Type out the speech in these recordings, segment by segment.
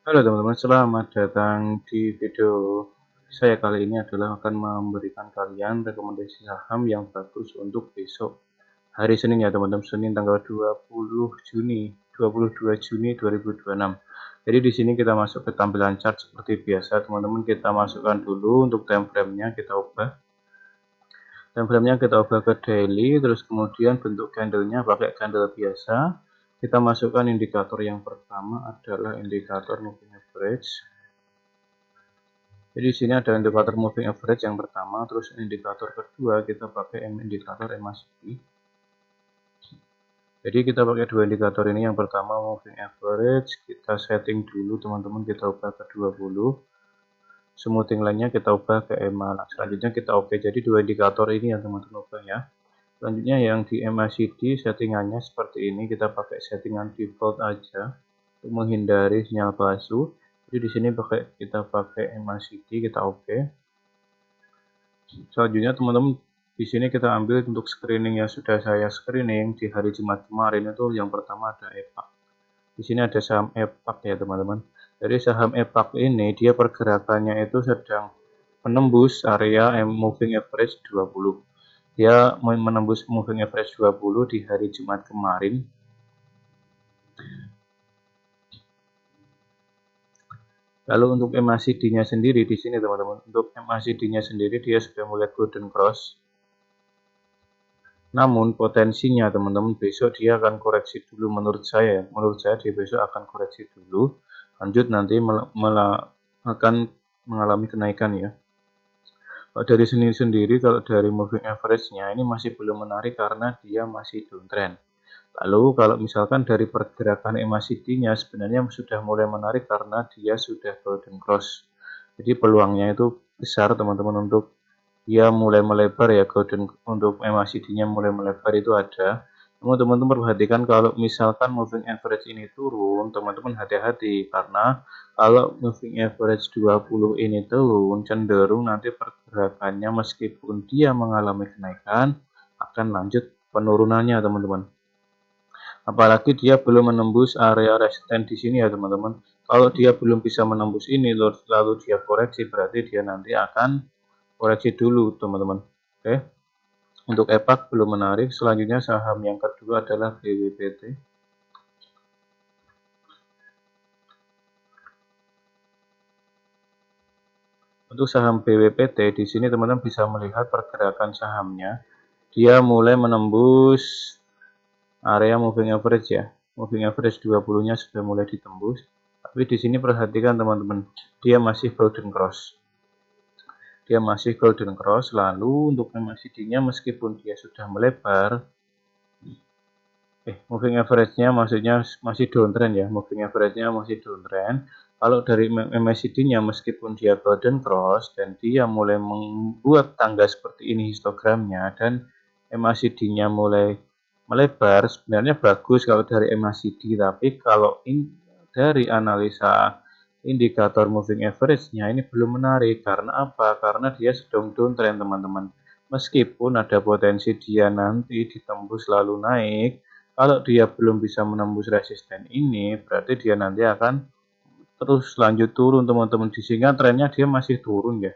Halo teman-teman, selamat datang di video saya. Kali ini adalah akan memberikan kalian rekomendasi saham yang bagus untuk besok hari Senin ya teman-teman, Senin tanggal 22 Juni 2026. Jadi di sini kita masuk ke tampilan chart seperti biasa teman-teman. Kita masukkan dulu untuk time frame-nya, kita ubah. Time frame-nya kita ubah ke daily, terus kemudian bentuk candle-nya pakai candle biasa. Kita masukkan indikator yang pertama adalah indikator moving average. Jadi di sini ada indikator moving average yang pertama, terus indikator kedua kita pakai indikator MACD. Jadi kita pakai dua indikator ini. Yang pertama moving average, kita setting dulu teman-teman, kita ubah ke 20. Smoothing line-nya kita ubah ke EMA. Nah, selanjutnya kita oke. Jadi dua indikator ini yang teman-teman ubah ya. Selanjutnya yang di MACD settingannya seperti ini, kita pakai settingan default aja untuk menghindari sinyal palsu. Jadi di sini kita pakai MACD, kita oke. Selanjutnya teman-teman, di sini kita ambil untuk screening yang sudah saya screening di hari Jumat kemarin. Itu yang pertama ada EPAC. Di sini ada saham EPAC ya teman-teman. Jadi saham EPAC ini dia pergerakannya itu sedang menembus area moving average 20. Dia menembus moving average 20 di hari Jumat kemarin. Lalu untuk MACD-nya sendiri di sini teman-teman, untuk MACD-nya sendiri dia sudah mulai golden cross. Namun potensinya teman-teman besok dia akan koreksi dulu menurut saya. Menurut saya dia besok akan koreksi dulu. Lanjut nanti akan mengalami kenaikan ya. Kalau dari sini sendiri, kalau dari moving average-nya ini masih belum menarik karena dia masih downtrend. Lalu kalau misalkan dari pergerakan MACD-nya sebenarnya sudah mulai menarik karena dia sudah golden cross. Jadi peluangnya itu besar teman-teman untuk dia mulai melebar ya, golden untuk MACD-nya mulai melebar itu ada. Namun teman-teman perhatikan kalau misalkan moving average ini turun, teman-teman hati-hati karena kalau moving average 20 ini turun, cenderung nanti pergerakannya meskipun dia mengalami kenaikan akan lanjut penurunannya teman-teman. Apalagi dia belum menembus area resisten di sini ya teman-teman. Kalau dia belum bisa menembus ini lalu dia koreksi, berarti dia nanti akan koreksi dulu teman-teman. Oke. Untuk EPAC belum menarik. Selanjutnya saham yang kedua adalah BWPT. Untuk saham BWPT di sini teman-teman bisa melihat pergerakan sahamnya. Dia mulai menembus area moving average ya. Moving average 20-nya sudah mulai ditembus. Tapi di sini perhatikan teman-teman, dia masih golden cross. Dia masih golden cross. Lalu untuk MACD-nya meskipun dia sudah melebar, moving average-nya maksudnya masih downtrend ya. Moving average-nya masih downtrend. Kalau dari MACD-nya meskipun dia golden cross dan dia mulai membuat tangga seperti ini histogramnya dan MACD-nya mulai melebar, sebenarnya bagus kalau dari MACD, tapi kalau dari analisa indikator moving average-nya ini belum menarik. Karena apa? Karena dia sedang downtrend teman-teman. Meskipun ada potensi dia nanti ditembus lalu naik, kalau dia belum bisa menembus resisten ini, berarti dia nanti akan terus lanjut turun teman-teman. Di sini trennya dia masih turun ya.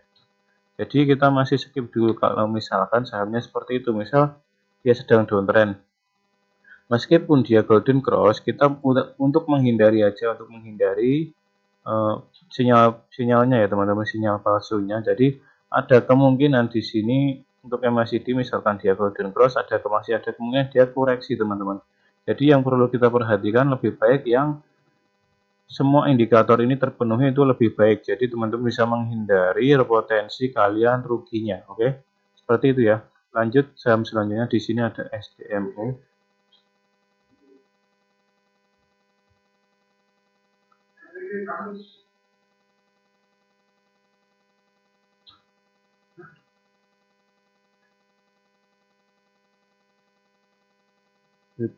Jadi kita masih skip dulu kalau misalkan sahamnya seperti itu. Misal dia sedang downtrend. Meskipun dia golden cross, kita untuk menghindari aja, untuk menghindari sinyalnya ya teman-teman, sinyal palsunya. Jadi ada kemungkinan di sini untuk MACD misalkan dia golden cross, masih ada kemungkinan dia koreksi teman-teman. Jadi yang perlu kita perhatikan lebih baik yang semua indikator ini terpenuhi itu lebih baik. Jadi teman-teman bisa menghindari potensi kalian ruginya. Oke, seperti itu ya. Lanjut saham selanjutnya di sini ada SDME.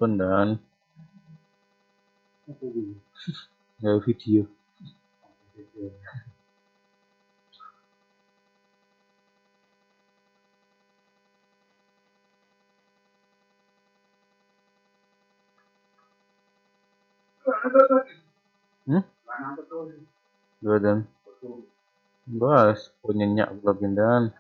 Dan video. Hmm? Dua dan bos punya bagindan.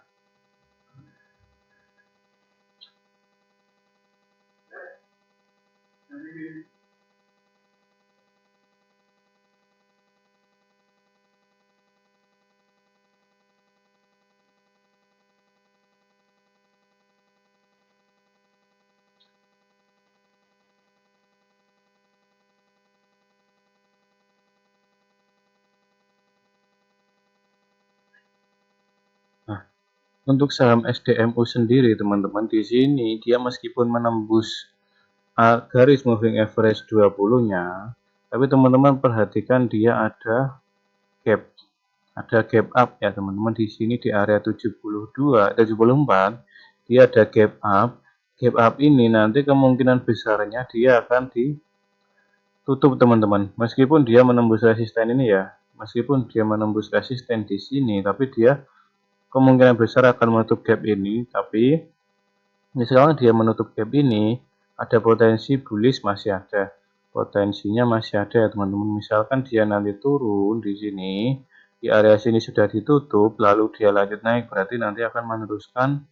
Nah, untuk saham SDMU sendiri teman-teman, di sini dia meskipun menembus garis moving average 20-nya, tapi teman-teman perhatikan dia ada gap, up ya teman-teman. Di sini di area 72 74 dia ada gap up. Gap up ini nanti kemungkinan besarnya dia akan ditutup teman-teman, meskipun dia menembus resisten ini ya, meskipun dia menembus resisten di sini, tapi dia kemungkinan besar akan menutup gap ini. Tapi misalkan dia menutup gap ini, ada potensi bullish, masih ada potensinya, masih ada ya teman-teman. Misalkan dia nanti turun di sini, di area sini sudah ditutup, lalu dia lanjut naik, berarti nanti akan meneruskan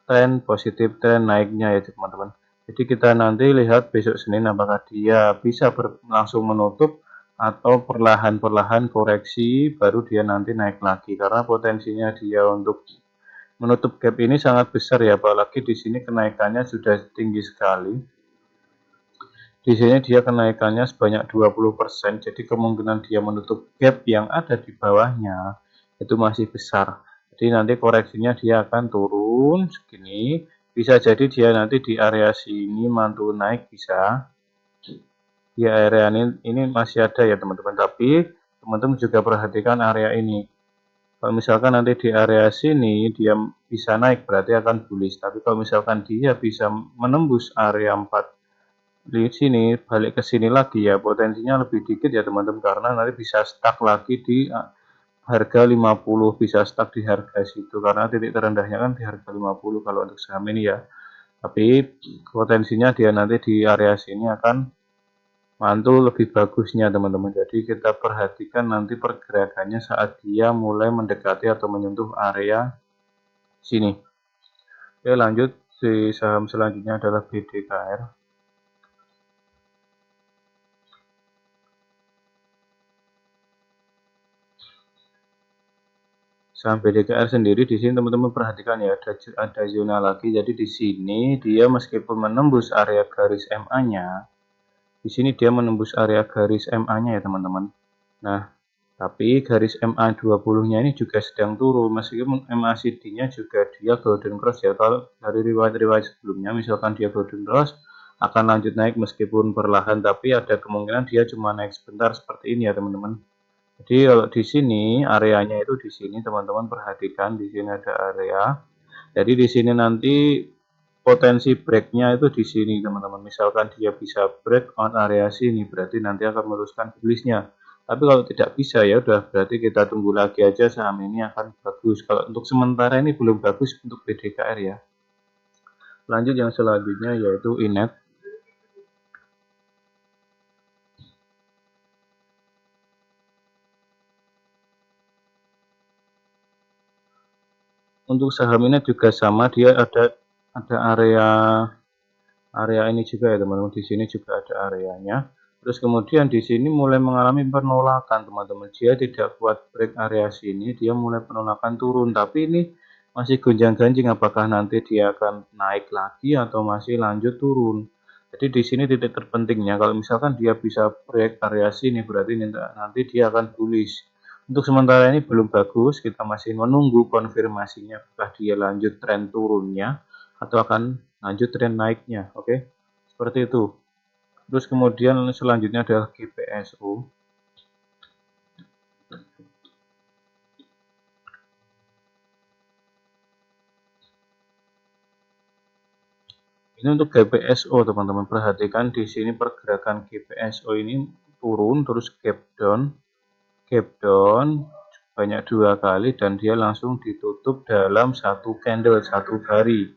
tren positif, tren naiknya ya teman-teman. Jadi kita nanti lihat besok Senin apakah dia bisa langsung menutup atau perlahan-perlahan koreksi baru dia nanti naik lagi, karena potensinya dia untuk menutup gap ini sangat besar ya, apalagi di sini kenaikannya sudah tinggi sekali. Di sini dia kenaikannya sebanyak 20%, jadi kemungkinan dia menutup gap yang ada di bawahnya itu masih besar. Jadi nanti koreksinya dia akan turun segini, bisa jadi dia nanti di area sini mantul naik, bisa di area ini masih ada ya teman-teman. Tapi teman-teman juga perhatikan area ini. Kalau misalkan nanti di area sini dia bisa naik, berarti akan bullish. Tapi kalau misalkan dia bisa menembus area 4 di sini, balik ke sini lagi ya, potensinya lebih dikit ya teman-teman, karena nanti bisa stuck lagi di harga 50, bisa stuck di harga situ, karena titik terendahnya kan di harga 50 kalau untuk saham ini ya. Tapi potensinya dia nanti di area sini akan mantul lebih bagusnya teman-teman. Jadi kita perhatikan nanti pergerakannya saat dia mulai mendekati atau menyentuh area sini. Oke, lanjut, di saham selanjutnya adalah BDKR. Saham BDKR sendiri di sini teman-teman perhatikan ya, ada zona lagi. Jadi di sini dia meskipun menembus area garis MA-nya, di sini dia menembus area garis MA-nya ya teman-teman. Nah, tapi garis MA 20-nya ini juga sedang turun, meskipun MACD-nya juga dia golden cross ya. Kalau dari riwayat-riwayat sebelumnya, misalkan dia golden cross akan lanjut naik meskipun perlahan, tapi ada kemungkinan dia cuma naik sebentar seperti ini ya teman-teman. Jadi kalau di sini areanya itu di sini teman-teman perhatikan, di sini ada area. Jadi di sini nanti potensi breaknya itu di sini teman-teman. Misalkan dia bisa break on area sini, berarti nanti akan meneruskan bullishnya. Tapi kalau tidak bisa ya udah, berarti kita tunggu lagi aja, saham ini akan bagus. Kalau untuk sementara ini belum bagus untuk BDKR ya. Lanjut yang selanjutnya yaitu INET. Untuk saham ini juga sama, dia ada area ini juga ya teman-teman. Di sini juga ada areanya. Terus kemudian di sini mulai mengalami penolakan teman-teman. Dia tidak kuat break area sini, dia mulai penolakan turun. Tapi ini masih gonjang-ganjing apakah nanti dia akan naik lagi atau masih lanjut turun. Jadi di sini titik terpentingnya, kalau misalkan dia bisa break area sini, berarti nanti dia akan bullish. Untuk sementara ini belum bagus, kita masih menunggu konfirmasinya apakah dia lanjut tren turunnya atau akan lanjut tren naiknya. Oke, seperti itu. Terus kemudian selanjutnya adalah GPSO. Ini untuk GPSO teman-teman, perhatikan di sini pergerakan GPSO ini turun terus gap down banyak 2 kali, dan dia langsung ditutup dalam satu candle, satu hari.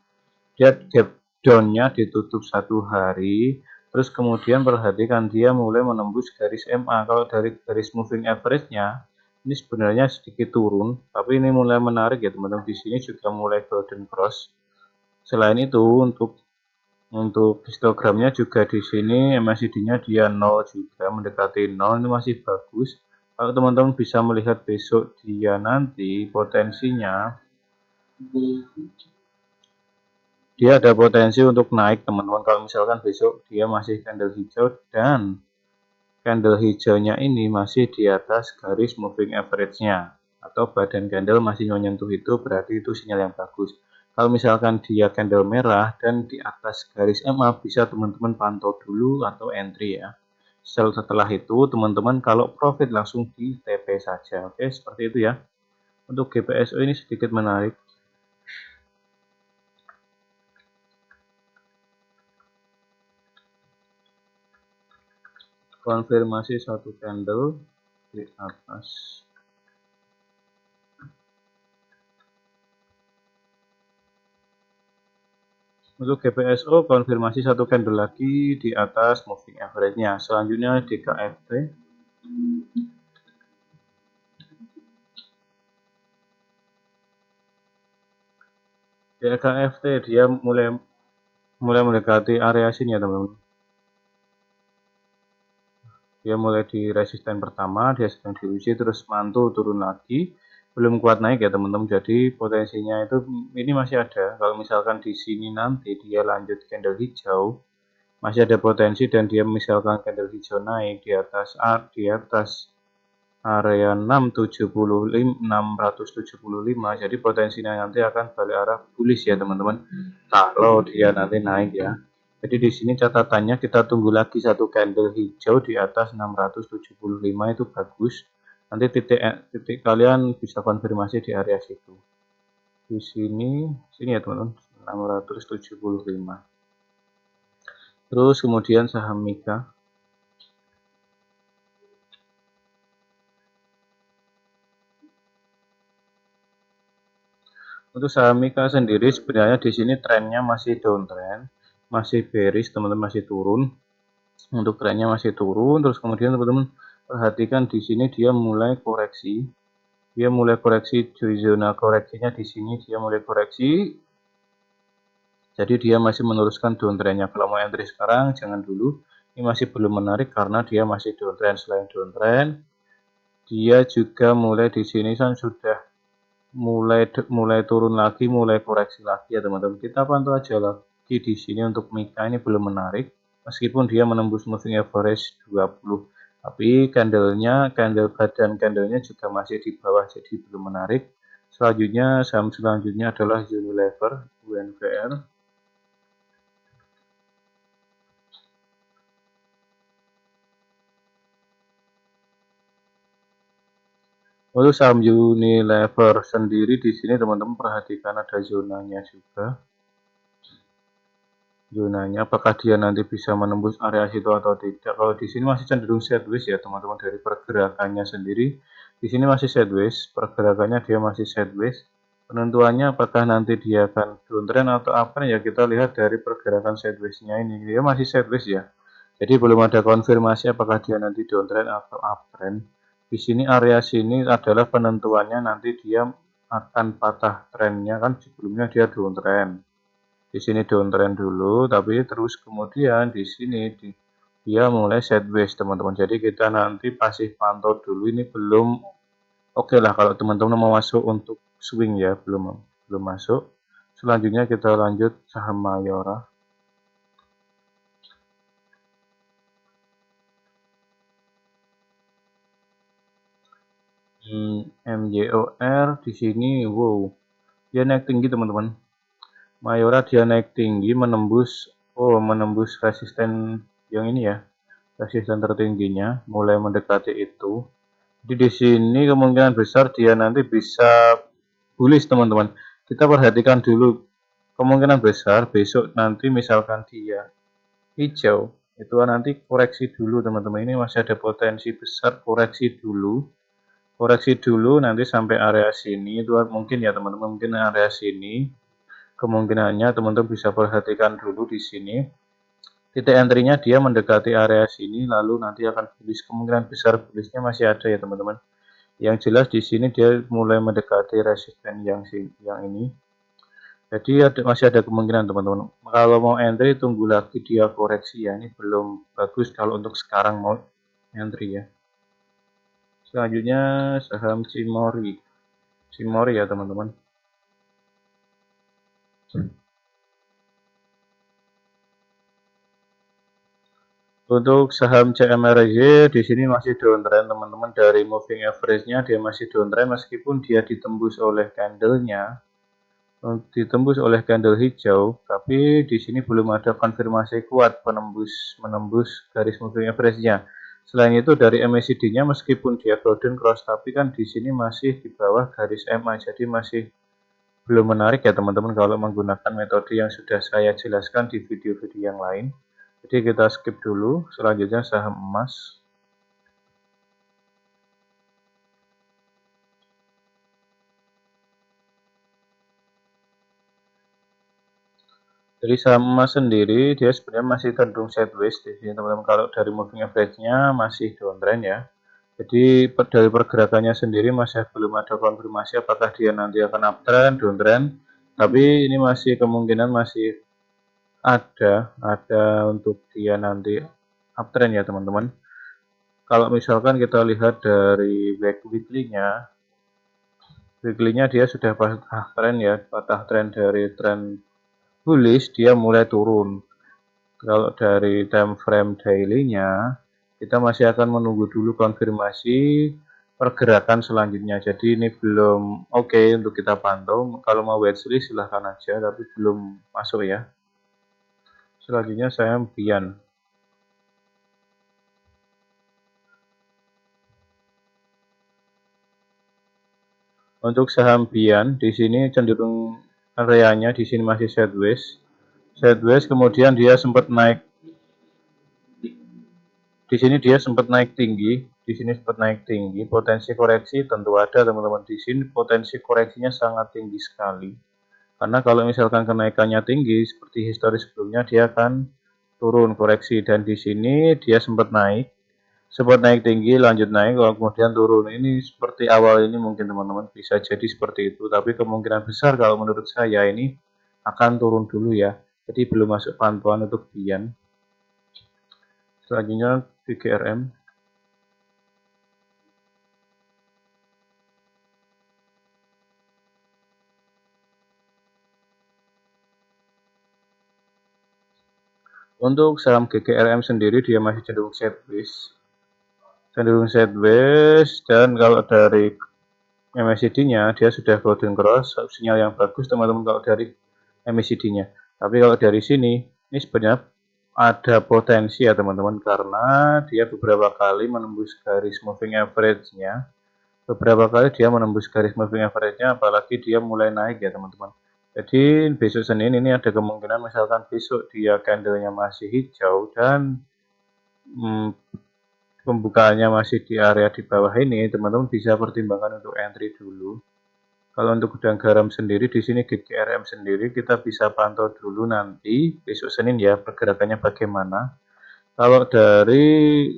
Dia gap down-nya ditutup 1 hari, Terus kemudian perhatikan dia mulai menembus garis MA. Kalau dari garis moving average-nya ini sebenarnya sedikit turun, tapi ini mulai menarik ya teman-teman. Di sini juga mulai golden cross. Selain itu untuk histogramnya juga di sini MACD-nya dia 0 juga, mendekati 0, ini masih bagus. Kalau teman-teman bisa melihat besok dia nanti potensinya dia ada potensi untuk naik teman-teman. Kalau misalkan besok dia masih candle hijau dan candle hijaunya ini masih di atas garis moving average-nya atau badan candle masih menyentuh itu, berarti itu sinyal yang bagus. Kalau misalkan dia candle merah dan di atas garis MA, bisa teman-teman pantau dulu atau entry ya. Setelah itu teman-teman kalau profit langsung di TP saja. Oke, seperti itu ya. Untuk GPSO ini sedikit menarik. Konfirmasi satu candle di atas. Untuk GPSO konfirmasi satu candle lagi di atas moving average-nya. Selanjutnya DKFT. DKFT dia mulai mendekati area sini ya teman-teman. Dia mulai di resisten pertama, dia sedang diuji terus mantul turun lagi, belum kuat naik ya teman-teman. Jadi potensinya itu ini masih ada. Kalau misalkan di sini nanti dia lanjut candle hijau, masih ada potensi dan dia misalkan candle hijau naik di atas area 675, jadi potensinya nanti akan balik arah bullish ya teman-teman. Kalau dia nanti naik ya. Jadi di sini catatannya kita tunggu lagi satu candle hijau di atas 675 itu bagus. Nanti titik kalian bisa konfirmasi di area situ. Di sini ya teman-teman, 675. Terus kemudian saham Mika. Untuk saham Mika sendiri sebenarnya di sini trennya masih downtrend, masih bearish teman-teman, masih turun. Untuk trennya masih turun, terus kemudian teman-teman perhatikan di sini dia mulai koreksi. Dia mulai koreksi di zona koreksinya di sini dia mulai koreksi. Jadi dia masih meneruskan downtrendnya. Kalau mau entry sekarang jangan dulu. Ini masih belum menarik karena dia masih downtrend. Selain downtrend, dia juga mulai di sini kan sudah mulai turun lagi, mulai koreksi lagi ya teman-teman. Kita pantau aja lagi di sini untuk Mika ini belum menarik, meskipun dia menembus moving average 20, tapi candle badan candlenya juga masih di bawah, jadi belum menarik. Selanjutnya saham selanjutnya adalah Unilever UNVR. Untuk saham Unilever sendiri di sini teman-teman perhatikan ada zonanya juga. Zonanya apakah dia nanti bisa menembus area situ atau tidak. Kalau di sini masih cenderung sideways ya teman-teman, dari pergerakannya sendiri. Di sini masih sideways, pergerakannya dia masih sideways. Penentuannya apakah nanti dia akan downtrend atau uptrend ya kita lihat dari pergerakan sideways-nya ini. Dia masih sideways ya. Jadi belum ada konfirmasi apakah dia nanti downtrend atau uptrend. Di sini area sini adalah penentuannya, nanti dia akan patah trennya, kan sebelumnya dia downtrend. Di sini downtrend dulu, tapi terus kemudian di sini dia mulai sideways teman-teman. Jadi kita nanti pasif pantau dulu, ini belum oke lah kalau teman-teman mau masuk untuk swing ya, belum masuk. Selanjutnya kita lanjut saham Mayora. MJOR di sini, wow, dia naik tinggi teman-teman. Mayora dia naik tinggi menembus resisten yang ini ya, resisten tertingginya, mulai mendekati itu. Jadi di sini kemungkinan besar dia nanti bisa bullish teman-teman. Kita perhatikan dulu, kemungkinan besar besok nanti misalkan dia hijau, itu nanti koreksi dulu teman-teman. Ini masih ada potensi besar koreksi dulu nanti sampai area sini. Itu mungkin ya teman-teman, mungkin area sini kemungkinannya teman-teman bisa perhatikan dulu di sini. Titik entry-nya dia mendekati area sini, lalu nanti akan bullish. Kemungkinan besar bullishnya masih ada ya teman-teman. Yang jelas di sini dia mulai mendekati resisten yang ini. Jadi masih ada kemungkinan teman-teman. Kalau mau entry tunggu lagi dia koreksi ya. Ini belum bagus kalau untuk sekarang mau entry ya. Selanjutnya saham Cimori. Cimori ya teman-teman. Untuk saham CMRG di sini masih downtrend teman-teman, dari moving average-nya dia masih downtrend meskipun dia ditembus oleh candle-nya, ditembus oleh candle hijau, tapi di sini belum ada konfirmasi kuat menembus garis moving average-nya. Selain itu dari MACD-nya meskipun dia golden cross, tapi kan di sini masih di bawah garis MA, jadi masih belum menarik ya teman-teman kalau menggunakan metode yang sudah saya jelaskan di video-video yang lain. Jadi kita skip dulu. Selanjutnya saham emas. Jadi saham emas sendiri dia sebenarnya masih cenderung sideways di sini teman-teman. Kalau dari moving average-nya masih downtrend ya. Jadi dari pergerakannya sendiri masih belum ada konfirmasi apakah dia nanti akan uptrend, downtrend. Tapi ini masih kemungkinan masih ada untuk dia nanti uptrend ya teman-teman. Kalau misalkan kita lihat dari weekly-nya, dia sudah patah tren ya, patah tren dari tren bullish, dia mulai turun. Kalau dari time frame daily-nya, kita masih akan menunggu dulu konfirmasi pergerakan selanjutnya. Jadi ini belum oke untuk kita pantau. Kalau mau watchlist silahkan aja, tapi belum masuk ya. Selanjutnya saya Bian. Untuk saham Bian di sini cenderung areanya di sini masih sideways. Sideways kemudian dia sempat naik. Di sini dia sempat naik tinggi, potensi koreksi tentu ada teman-teman. Di sini potensi koreksinya sangat tinggi sekali. Karena kalau misalkan kenaikannya tinggi seperti historis sebelumnya, dia akan turun koreksi, dan di sini dia sempat naik tinggi, lanjut naik, kalau kemudian turun. Ini seperti awal ini mungkin teman-teman bisa jadi seperti itu, tapi kemungkinan besar kalau menurut saya ini akan turun dulu ya. Jadi belum masuk pantauan untuk Bian. Selanjutnya VGRM. Untuk saham GGRM sendiri dia masih cenderung sideways, dan kalau dari MACD-nya dia sudah golden cross, sinyal yang bagus teman-teman kalau dari MACD-nya. Tapi kalau dari sini ini sebenarnya ada potensi ya teman-teman, karena dia beberapa kali menembus garis moving average-nya. Apalagi dia mulai naik ya teman-teman. Jadi besok Senin ini ada kemungkinan misalkan besok dia candlenya masih hijau dan pembukaannya masih di area di bawah ini, teman-teman bisa pertimbangkan untuk entry dulu. Kalau untuk gudang garam sendiri di sini GGRM sendiri kita bisa pantau dulu nanti besok Senin ya pergerakannya bagaimana. Kalau dari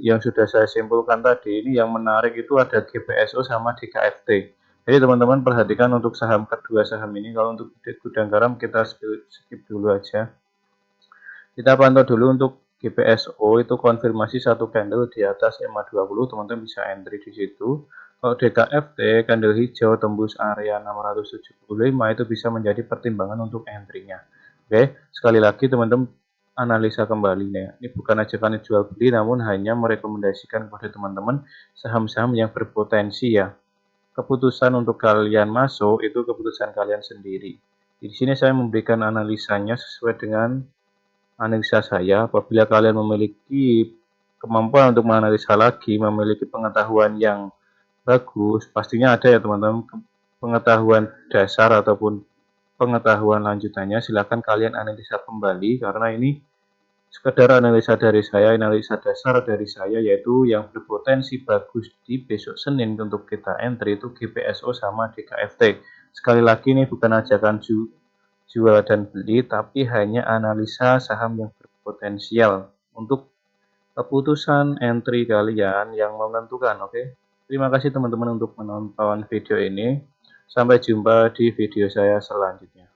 yang sudah saya simpulkan tadi, ini yang menarik itu ada GPSO sama DKFT. Jadi teman-teman perhatikan untuk saham kedua saham ini. Kalau untuk gudang garam kita skip dulu aja. Kita pantau dulu untuk GPSO itu konfirmasi satu candle di atas MA20, teman-teman bisa entry di situ. Kalau DKFT candle hijau tembus area 675 itu bisa menjadi pertimbangan untuk entry-nya. Oke, sekali lagi teman-teman analisa kembali nih. Ini bukan ajakan jual beli, namun hanya merekomendasikan kepada teman-teman saham-saham yang berpotensi ya. Keputusan untuk kalian masuk itu keputusan kalian sendiri. Di sini saya memberikan analisanya sesuai dengan analisa saya. Apabila kalian memiliki kemampuan untuk menganalisa lagi, memiliki pengetahuan yang bagus, pastinya ada ya teman-teman pengetahuan dasar ataupun pengetahuan lanjutannya, silakan kalian analisa kembali, karena ini sekedar analisa dari saya, analisa dasar dari saya, yaitu yang berpotensi bagus di besok Senin untuk kita entry itu GPSO sama DKFT. Sekali lagi ini bukan ajakan jual dan beli, tapi hanya analisa saham yang potensial untuk keputusan entry kalian yang menentukan. Oke, terima kasih teman-teman untuk menonton video ini. Sampai jumpa di video saya selanjutnya.